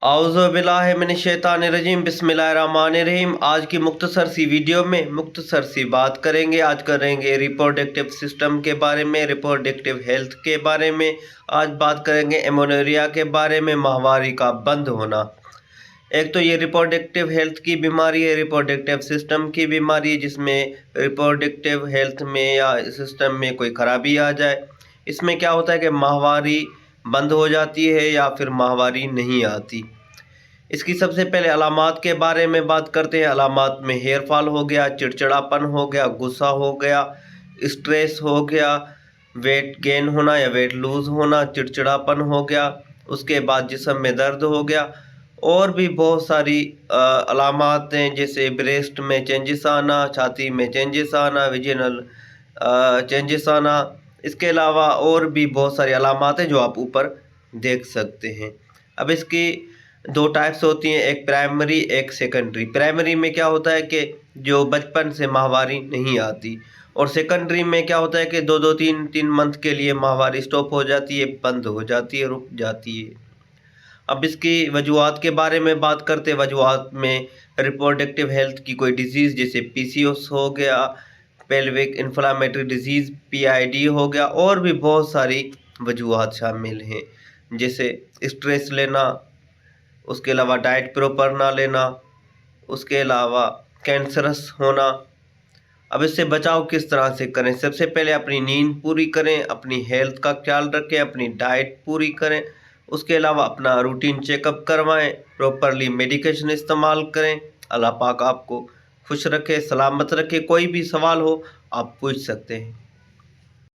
اعوذ باللہ من الشیطان الرجیم، بسم اللہ الرحمن الرحیم۔ آج کی مختصر سی ویڈیو میں مختصر سی بات کریں گے۔ آج کریں گے ریپروڈکٹیو سسٹم کے بارے میں، ریپروڈکٹیو ہیلتھ کے بارے میں۔ آج بات کریں گے ایمونوریا کے بارے میں، ماہواری کا بند ہونا۔ ایک تو یہ ریپروڈکٹیو ہیلتھ کی بیماری ہے، ریپروڈکٹیو سسٹم کی بیماری ہے، جس میں ریپروڈکٹیو ہیلتھ میں یا سسٹم میں کوئی خرابی آ جائے۔ اس میں کیا ہوتا ہے کہ ماہواری بند ہو جاتی ہے یا پھر ماہواری نہیں آتی۔ اس کی سب سے پہلے علامات کے بارے میں بات کرتے ہیں۔ علامات میں ہیئر فال ہو گیا، چڑچڑاپن ہو گیا، غصہ ہو گیا، اسٹریس ہو گیا، ویٹ گین ہونا یا ویٹ لوز ہونا، چڑچڑاپن ہو گیا، اس کے بعد جسم میں درد ہو گیا، اور بھی بہت ساری علامات ہیں، جیسے بریسٹ میں چینجز آنا، چھاتی میں چینجز آنا، ویجینل چینجز آنا۔ اس کے علاوہ اور بھی بہت ساری علامات ہیں جو آپ اوپر دیکھ سکتے ہیں۔ اب اس کی دو ٹائپس ہوتی ہیں، ایک پرائمری، ایک سیکنڈری۔ پرائمری میں کیا ہوتا ہے کہ جو بچپن سے ماہواری نہیں آتی، اور سیکنڈری میں کیا ہوتا ہے کہ دو تین منتھ کے لیے ماہواری سٹاپ ہو جاتی ہے، بند ہو جاتی ہے، رک جاتی ہے۔ اب اس کی وجوہات کے بارے میں بات کرتے ہیں۔ وجوہات میں ریپروڈکٹیو ہیلتھ کی کوئی ڈیزیز جیسے پی سی اوس ہو گیا، پیلوک انفلامیٹری ڈیزیز PID ہو گیا، اور بھی بہت ساری وجوہات شامل ہیں، جیسے اسٹریس لینا، اس کے علاوہ ڈائٹ پراپر نہ لینا، اس کے علاوہ کینسرس ہونا۔ اب اس سے بچاؤ کس طرح سے کریں؟ سب سے پہلے اپنی نیند پوری کریں، اپنی ہیلتھ کا خیال رکھیں، اپنی ڈائٹ پوری کریں، اس کے علاوہ اپنا روٹین چیک اپ کروائیں، پراپرلی میڈیکیشن استعمال کریں۔ اللہ پاک آپ کو خوش رکھے، سلامت رکھے۔ کوئی بھی سوال ہو آپ پوچھ سکتے ہیں۔